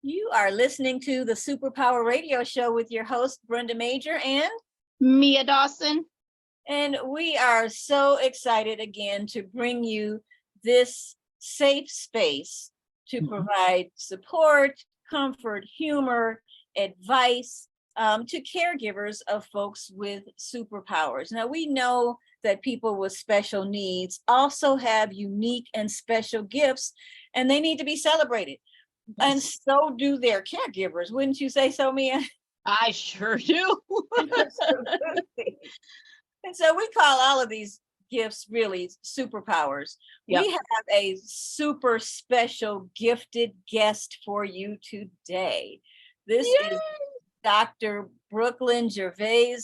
You are listening to the Superpower Radio Show with your host, Brenda Major, Mia Dawson. And we are so excited again to bring you this safe space to provide support, comfort, humor, advice to caregivers of folks with superpowers. Now, we know that people with special needs also have unique and special gifts, and they need to be celebrated. And so do their caregivers. Wouldn't you say so, Mia? I sure do. And so we call all of these gifts really superpowers. Yep. We have a super special gifted guest for you today. This is Dr. Brooklyn Gervais.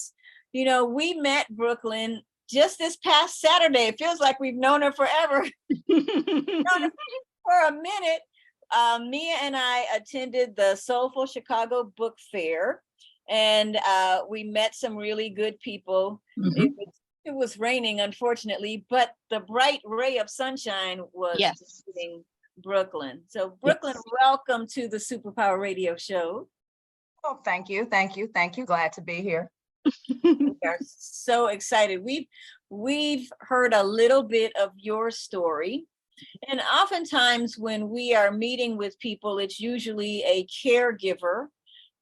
You know, we met Brooklyn just this past Saturday. It feels like we've known her forever. Known her for a minute. Mia and I attended the Soulful Chicago Book Fair, and we met some really good people. It was raining, unfortunately, but the bright ray of sunshine was visiting Brooklyn. So, Brooklyn, welcome to the Superpower Radio Show. Oh, thank you. Glad to be here. We are so excited. We've heard a little bit of your story. And oftentimes when we are meeting with people, it's usually a caregiver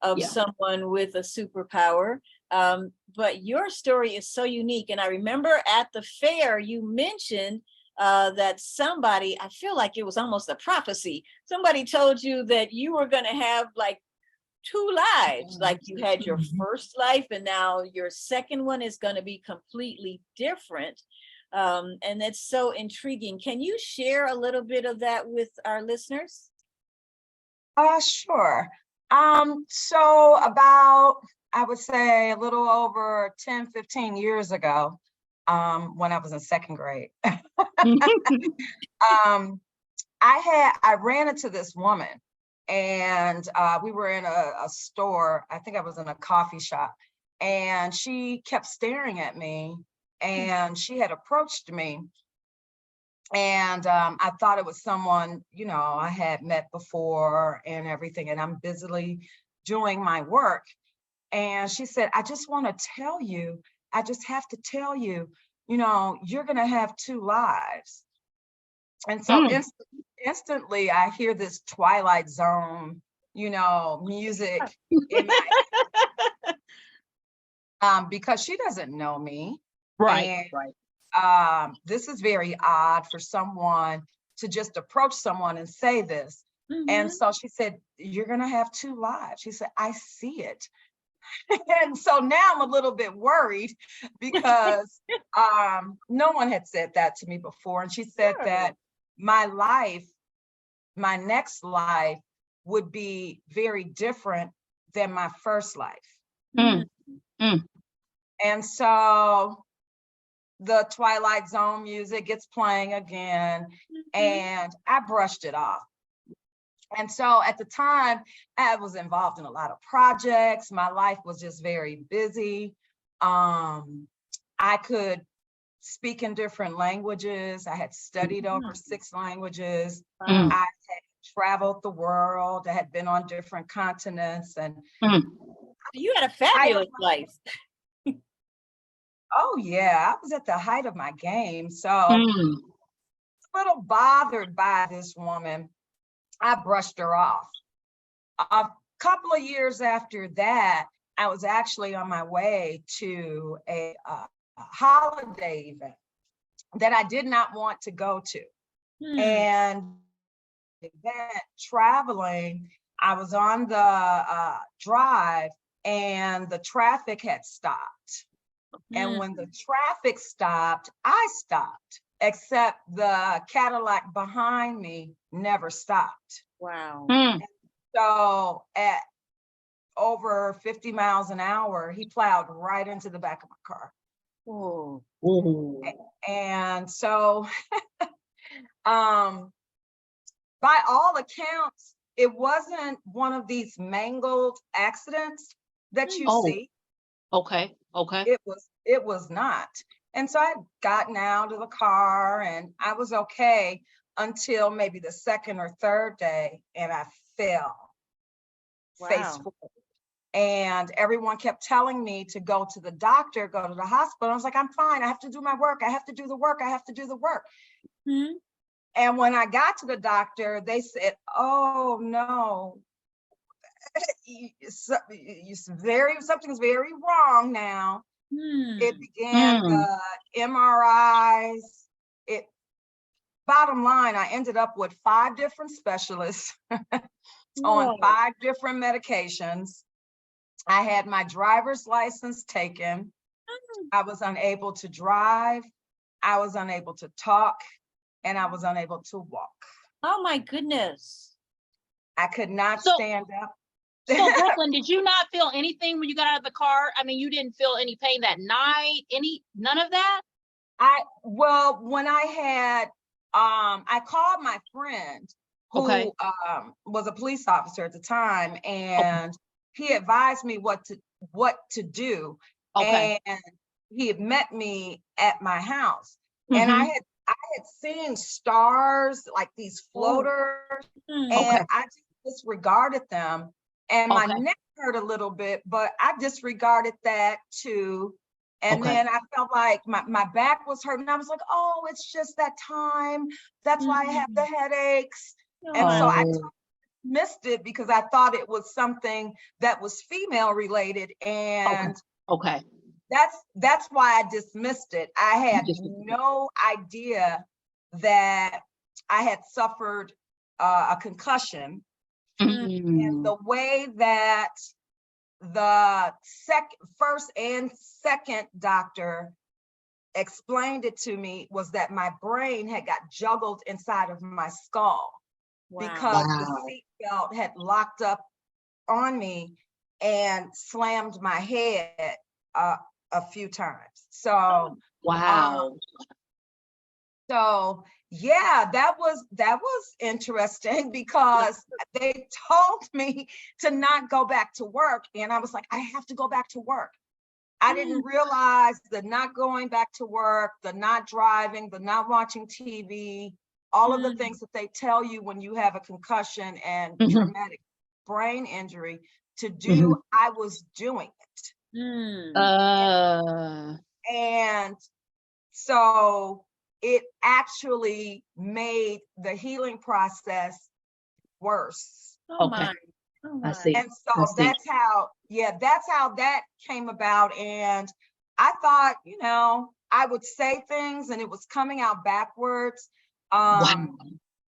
of someone with a superpower. But your story is so unique. And I remember at the fair, you mentioned that somebody, I feel like it was almost a prophecy. Somebody told you that you were going to have like two lives, like you had your first life and now your second one is going to be completely different. And that's so intriguing. Can you share a little bit of that with our listeners? Sure. So about, I would say a little over 10, 15 years ago, when I was in second grade, I ran into this woman and we were in a store. I think I was in a coffee shop and she kept staring at me. And she had approached me and I thought it was someone, you know, I had met before and everything, and I'm busily doing my work. And she said, I just have to tell you, you know, you're going to have two lives. And so instantly I hear this Twilight Zone, you know, music in my because she doesn't know me. Right. This is very odd for someone to just approach someone and say this. And so she said, you're going to have two lives. She said, I see it. And so now I'm a little bit worried because no one had said that to me before. And she said that my next life would be very different than my first life. And so the Twilight Zone music gets playing again, and I brushed it off. And so at the time, I was involved in a lot of projects. My life was just very busy. I could speak in different languages. I had studied over 6 languages. I had traveled the world. I had been on different continents. And you had a fabulous life. Oh yeah, I was at the height of my game. So a little bothered by this woman. I brushed her off. A couple of years after that, I was actually on my way to a holiday event that I did not want to go to. And that traveling, I was on the drive and the traffic had stopped. And when the traffic stopped, I stopped, except the Cadillac behind me never stopped. Wow. And so at over 50 miles an hour, he plowed right into the back of my car. Oh. And so by all accounts, it wasn't one of these mangled accidents that you see. Okay. It was not. And so I had gotten out of the car and I was okay until maybe the second or third day, and I fell. face Wow. forward. And everyone kept telling me to go to the doctor, go to the hospital. I was like, I'm fine. I have to do my work. I have to do the work. I have to do the work. Mhm. And when I got to the doctor, they said, oh, no, something's very wrong now. It Hmm. began the MRIs. Bottom line, I ended up with 5 different specialists on Whoa. 5 different medications. I had my driver's license taken. I was unable to drive. I was unable to talk, and I was unable to walk. Oh my goodness. I could not So- stand up. So Brooklyn, did you not feel anything when you got out of the car? I mean, you didn't feel any pain that night, none of that? Well, when I had, I called my friend who Okay. was a police officer at the time, and he advised me what to do. Okay. And he had met me at my house, and I had seen stars, like these floaters, Hmm. and Okay. I just disregarded them. And my Okay. neck hurt a little bit, but I disregarded that too. And Okay. then I felt like my back was hurting. I was like, oh, it's just that time. That's why I have the headaches. And so I Oh, missed it because I thought it was something that was female related. And okay. that's why I dismissed it. I had Just- no idea that I had suffered a concussion. And the way that the first and second doctor explained it to me was that my brain had got juggled inside of my skull because the seatbelt had locked up on me and slammed my head a few times. So Wow. So yeah, that was interesting because they told me to not go back to work. And I was like, I have to go back to work. I didn't realize the not going back to work, the not driving, the not watching TV, all of the things that they tell you when you have a concussion and traumatic brain injury to do, I was doing it. And so it actually made the healing process worse. Oh Okay. my. Oh my. I see. And so that's how that came about. And I thought, I would say things and it was coming out backwards. Wow.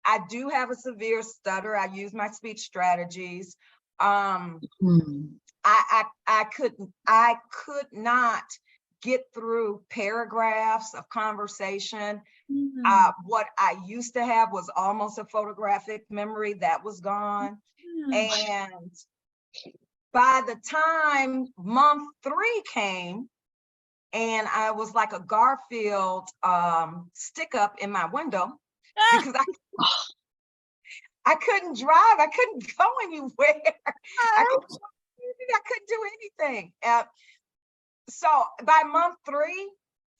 I do have a severe stutter. I use my speech strategies. I could not get through paragraphs of conversation. What I used to have was almost a photographic memory that was gone. And by the time month 3 came, and I was like a Garfield stick up in my window because I couldn't drive. I couldn't go anywhere. I couldn't do anything. So by month 3,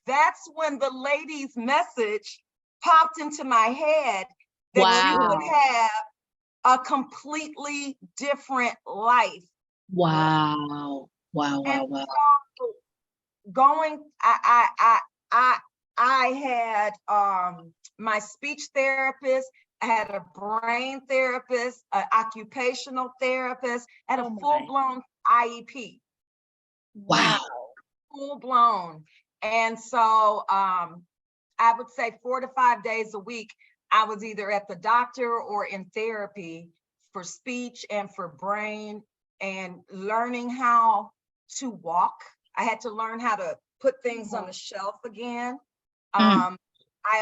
that's when the lady's message popped into my head that you would have a completely different life. Wow. So going, I had my speech therapist, I had a brain therapist, an occupational therapist, and a full-blown IEP. Wow. Full blown. And so I would say 4 to 5 days a week, I was either at the doctor or in therapy for speech and for brain and learning how to walk. I had to learn how to put things on the shelf again. I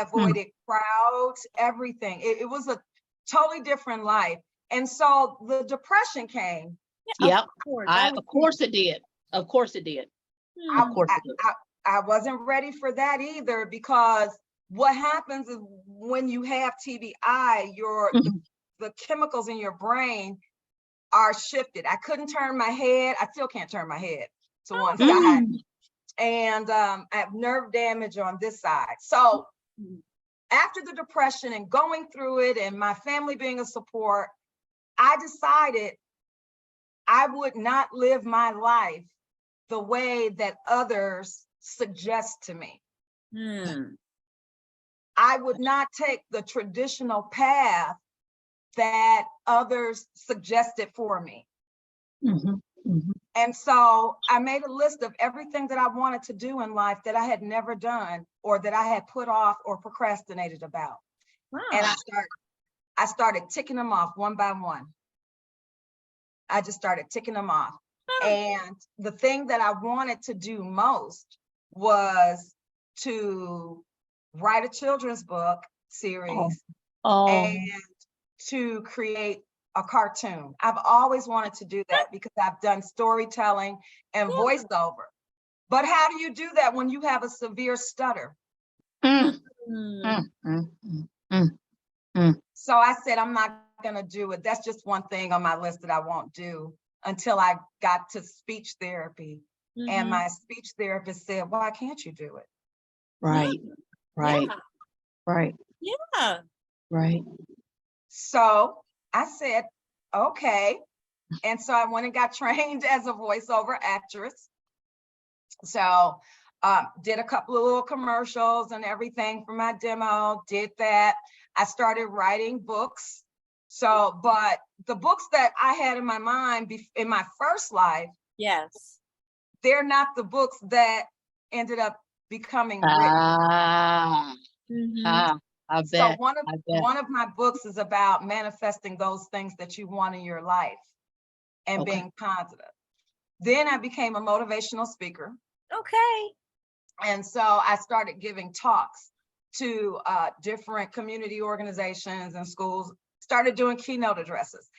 avoided crowds, everything. It was a totally different life. And so the depression came. Yep. Of course it did. Of course it did. I wasn't ready for that either, because what happens is when you have TBI, the chemicals in your brain are shifted. I couldn't turn my head. I still can't turn my head to one side. And I have nerve damage on this side. So after the depression and going through it and my family being a support, I decided I would not live my life the way that others suggest to me. I would not take the traditional path that others suggested for me. And so I made a list of everything that I wanted to do in life that I had never done, or that I had put off or procrastinated about. Wow. And I started ticking them off one by one. I just started ticking them off. And the thing that I wanted to do most was to write a children's book series and to create a cartoon. I've always wanted to do that because I've done storytelling and voiceover. But how do you do that when you have a severe stutter? So I said, I'm not going to do it. That's just one thing on my list that I won't do until I got to speech therapy. And my speech therapist said, why can't you do it? Right. Yeah. So I said, okay. And so I went and got trained as a voiceover actress. So did a couple of little commercials and everything for my demo, did that. I started writing books. So, but the books that I had in my mind in my first life, yes, they're not the books that ended up becoming written. I bet. So one of my books is about manifesting those things that you want in your life and being positive. Then I became a motivational speaker. Okay. And so I started giving talks to different community organizations and schools, started doing keynote addresses.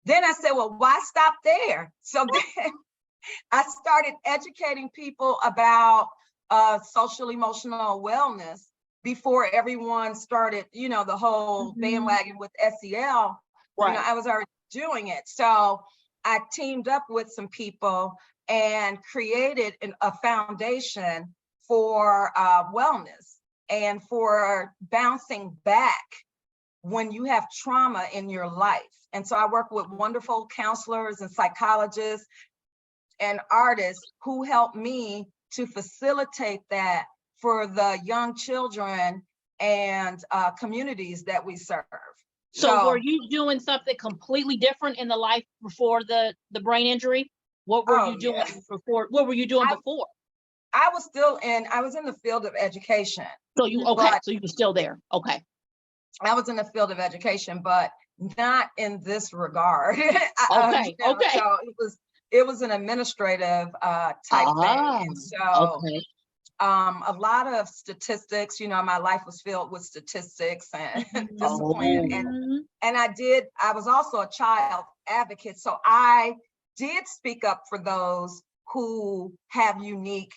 Then I said, well, why stop there? So then I started educating people about social emotional wellness before everyone started, you know, the whole bandwagon with SEL. Right. You know, I was already doing it. So I teamed up with some people and created a foundation for wellness and for bouncing back when you have trauma in your life. And so I work with wonderful counselors and psychologists and artists who help me to facilitate that for the young children and communities that we serve. So were you doing something completely different in the life before the brain injury? What were you doing before? What were you doing before? I was in the field of education. So you so you were still there. Okay. I was in the field of education, but not in this regard. Okay. So it was an administrative type thing. And so a lot of statistics, you know, my life was filled with statistics and discipline. And I was also a child advocate. So I did speak up for those who have unique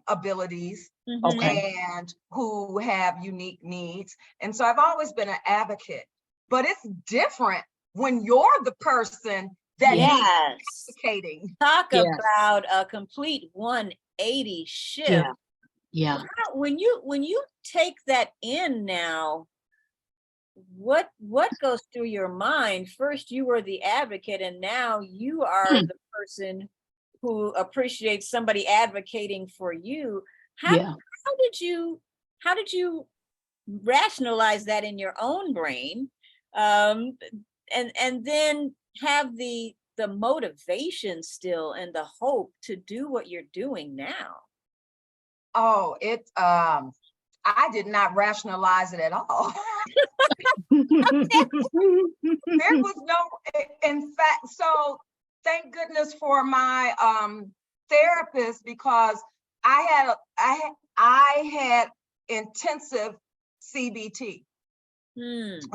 abilities and who have unique needs. And so I've always been an advocate, but it's different when you're the person that needs advocating. Talk about a complete 180 shift. Yeah. When you take that in now, what goes through your mind? First, you were the advocate, and now you are the person who appreciates somebody advocating for you. How did you rationalize that in your own brain, and then have the motivation still and the hope to do what you're doing now? Oh, I did not rationalize it at all. There was no, in fact, so thank goodness for my therapist, because I had intensive CBT.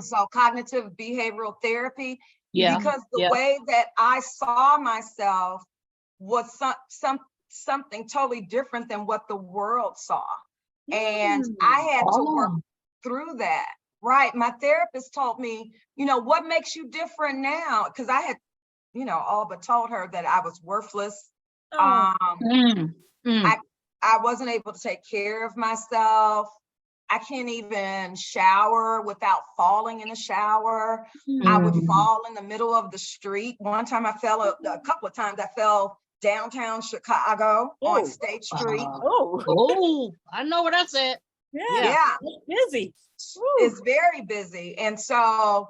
So cognitive behavioral therapy, because the way that I saw myself was something totally different than what the world saw. And I had to work through that. Right. My therapist told me, you know, what makes you different now? Because I had, you know, all but told her that I was worthless. I wasn't able to take care of myself. I can't even shower without falling in the shower. I would fall in the middle of the street. One time I fell, a couple of times I fell downtown Chicago on State Street. I know what that's at. Yeah. It's busy. It's very busy. And so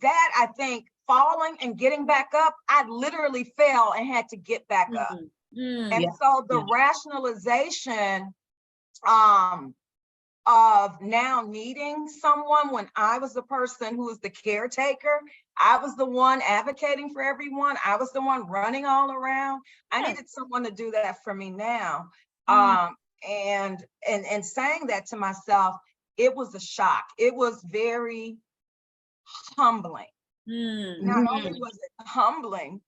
that, I think, falling and getting back up, I literally fell and had to get back up. And so the rationalization of now needing someone, when I was the person who was the caretaker, I was the one advocating for everyone, I was the one running all around. I needed someone to do that for me now. And saying that to myself, it was a shock. It was very humbling. Not only was it humbling,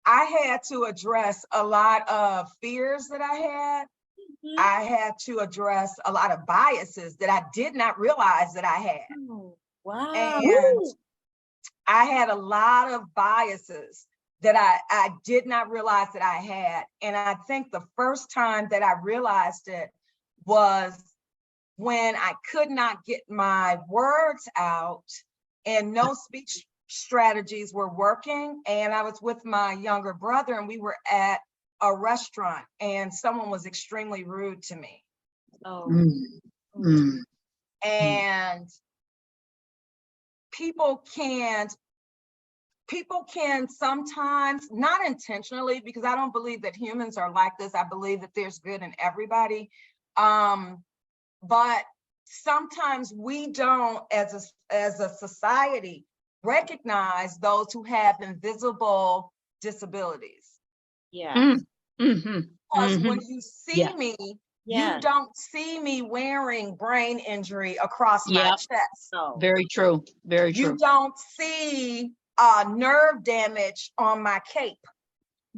I had to address a lot of fears that I had. I had to address a lot of biases that I did not realize that I had. Wow. And I had a lot of biases that I did not realize that I had. And I think the first time that I realized it was when I could not get my words out and no speech strategies were working. And I was with my younger brother and we were at a restaurant and someone was extremely rude to me. And people can sometimes, not intentionally, because I don't believe that humans are like this. I believe that there's good in everybody. But sometimes we don't, as a society, recognize those who have invisible disabilities. Because when you see me, you don't see me wearing brain injury across my chest. Very true. Very true. You don't see nerve damage on my cape.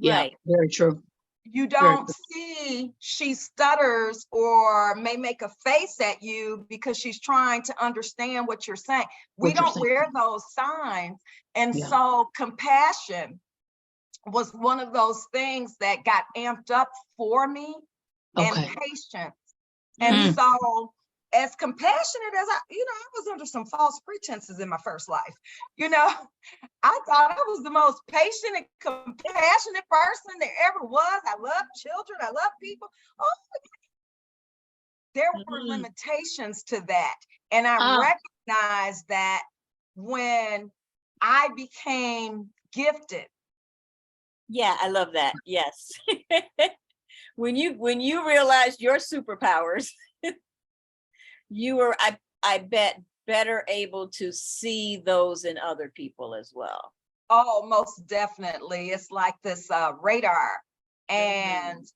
Right. Very true. You don't see she stutters or may make a face at you because she's trying to understand what you're saying. We don't wear those signs. And so compassion was one of those things that got amped up for me, and patience. And so as compassionate as I was under some false pretenses in my first life. I thought I was the most patient and compassionate person there ever was. I love children. I love people. There were limitations to that. And I recognized that when I became gifted. Yeah, I love that. Yes. When you realized your superpowers, you were, I bet, better able to see those in other people as well. Oh, most definitely. It's like this radar. And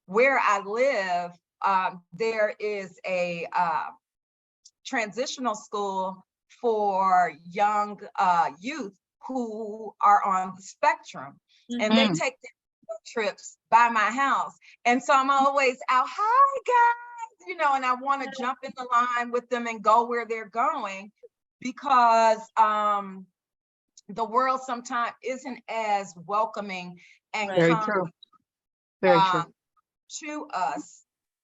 where I live, there is a transitional school for young youth who are on the spectrum. And they take their trips by my house. And so I'm always out, hi guys, and I want to jump in the line with them and go where they're going, because the world sometimes isn't as welcoming and kind to us.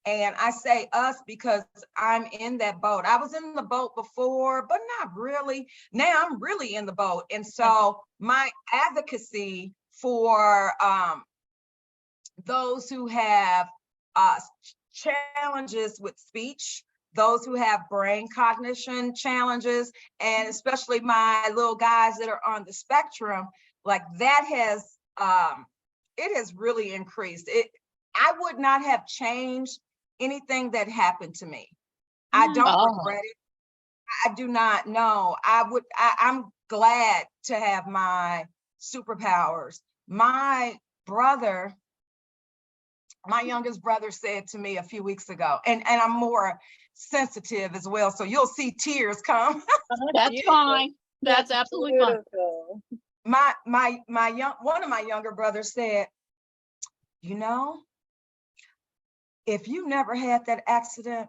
And I say us because I'm in that boat. I was in the boat before, but not really. Now I'm really in the boat. And so my advocacy for those who have challenges with speech, those who have brain cognition challenges, and especially my little guys that are on the spectrum, like that has, it has really increased. I would not have changed anything that happened to me. I don't regret it. I do not know. I'm glad to have my superpowers. My youngest brother said to me a few weeks ago, and I'm more sensitive as well, so you'll see tears come. That's fine. That's absolutely fine. One of my younger brothers said, if you never had that accident,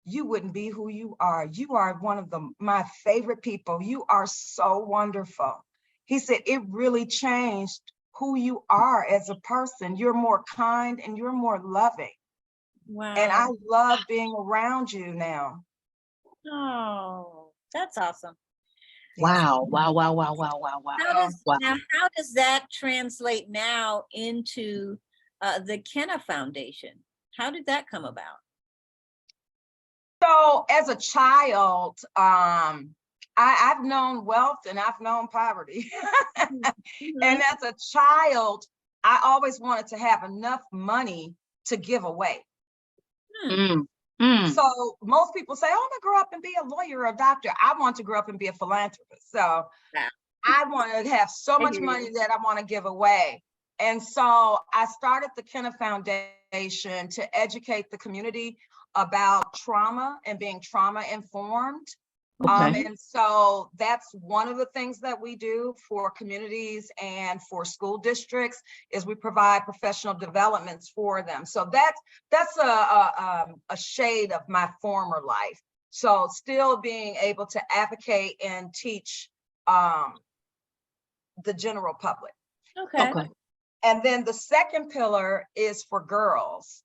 you wouldn't be who you are. You are one of my favorite people. You are so wonderful. He said, it really changed who you are as a person. You're more kind and you're more loving. Wow. And I love being around you now. Oh, that's awesome. Wow, wow, wow, wow, wow, wow, wow. How does that translate now into the Kenna Foundation? How did that come about? So as a child, I've known wealth and I've known poverty. Mm-hmm. And as a child, I always wanted to have enough money to give away. So most people say, oh, I'm gonna grow up and be a lawyer or a doctor. I want to grow up and be a philanthropist. So I want to have so much money that I want to give away. And so I started the Kenna Foundation to educate the community about trauma and being trauma informed. Okay. And so that's one of the things that we do for communities and for school districts is we provide professional developments for them. So that's a shade of my former life. So still being able to advocate and teach the general public. Okay. And then the second pillar is for girls.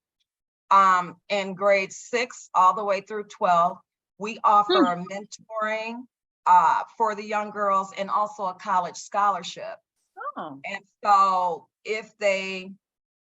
In grade 6 all the way through 12. We offer mentoring for the young girls and also a college scholarship. Oh. And so if they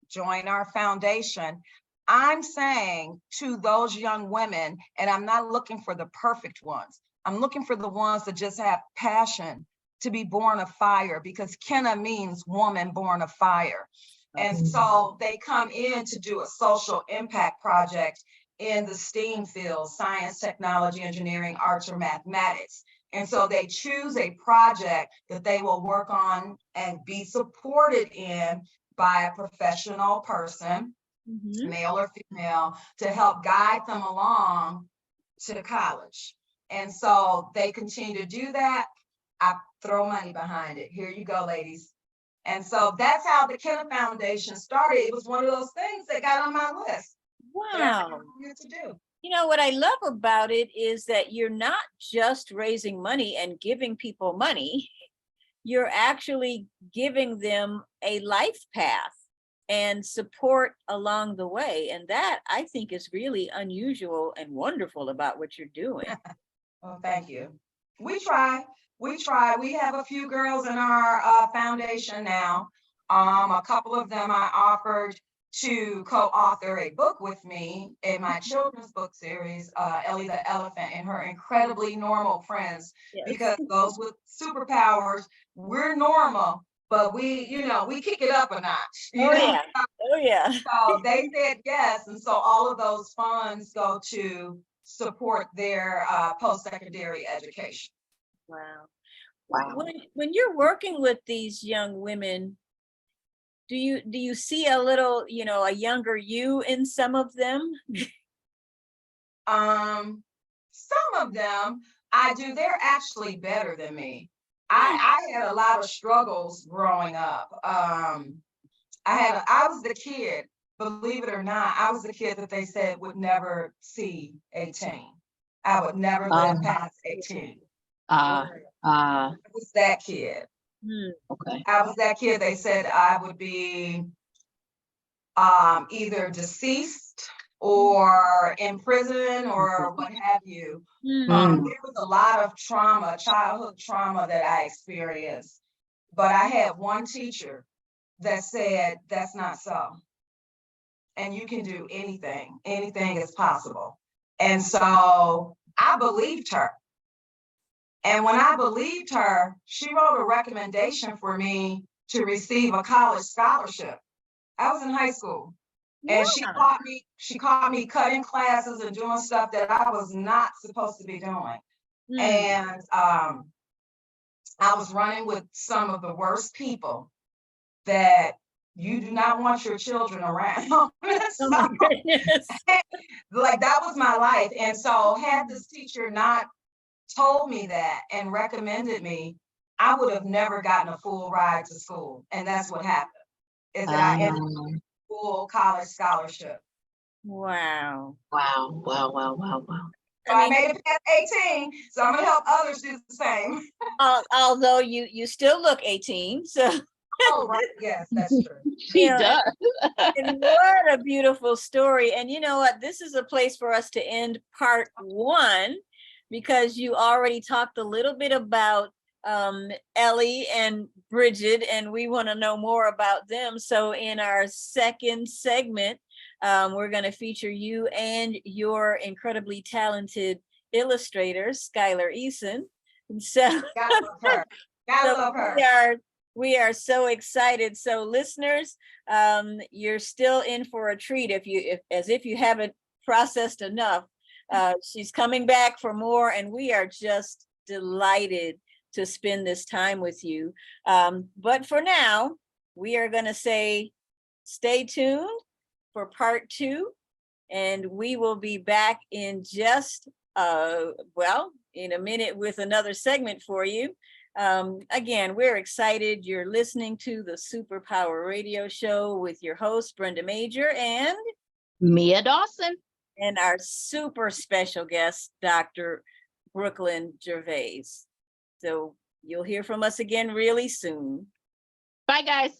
join our foundation, I'm saying to those young women, and I'm not looking for the perfect ones, I'm looking for the ones that just have passion to be born of fire, because Kenna means woman born of fire. And so they come in to do a social impact project in the STEAM fields, science, technology, engineering, arts, or mathematics. And so they choose a project that they will work on and be supported in by a professional person, male or female, to help guide them along to college. And so they continue to do that. I throw money behind it. Here you go, ladies. And so that's how the Kenna Foundation started. It was one of those things that got on my list. Wow. To do. You know, what I love about it is that you're not just raising money and giving people money. You're actually giving them a life path and support along the way. And that, I think, is really unusual and wonderful about what you're doing. Well, thank you. We try. We have a few girls in our foundation now. A couple of them I offered to co-author a book with me in my children's book series, Ellie the Elephant and Her Incredibly Normal Friends, because those with superpowers, we're normal, but we kick it up a notch. Oh yeah. So they said yes, and so all of those funds go to support their post-secondary education. Wow. When you're working with these young women, do you see a little, a younger you in some of them? Some of them I do. They're actually better than me. I had a lot of struggles growing up. I was the kid, believe it or not, I was the kid that they said would never see 18. I would never live past 18. I was that kid. Okay. I was that kid. They said I would be either deceased or in prison or what have you. There was a lot of trauma, childhood trauma that I experienced. But I had one teacher that said, that's not so. And you can do anything. Anything is possible. And so I believed her. And when I believed her, she wrote a recommendation for me to receive a college scholarship. I was in high school. And she caught me cutting classes and doing stuff that I was not supposed to be doing. And I was running with some of the worst people that you do not want your children around. So, like, that was my life. And so had this teacher not told me that and recommended me, I would have never gotten a full ride to school. And that's what happened, is that I ended up with a full college scholarship. Wow. So I made it past 18, so I'm gonna help others do the same. Although you still look 18, so. Oh, right. Yes, that's true. She know, does. and what a beautiful story. And you know what? This is a place for us to end part one, because you already talked a little bit about Ellie and Bridget, and we want to know more about them. So in our second segment, we're going to feature you and your incredibly talented illustrator, Skylar Eason. And so, Gotta love her. Gotta love her. we are so excited. So listeners, you're still in for a treat as if you haven't processed enough. She's coming back for more, and we are just delighted to spend this time with you. But for now, we are going to say stay tuned for part two, and we will be back in just in a minute with another segment for you. Again, we're excited. You're listening to the Superpower Radio Show with your host, Brenda Major, and Mia Dawson. And our super special guest, Dr. Brooklyn Gervais. So you'll hear from us again really soon. Bye, guys.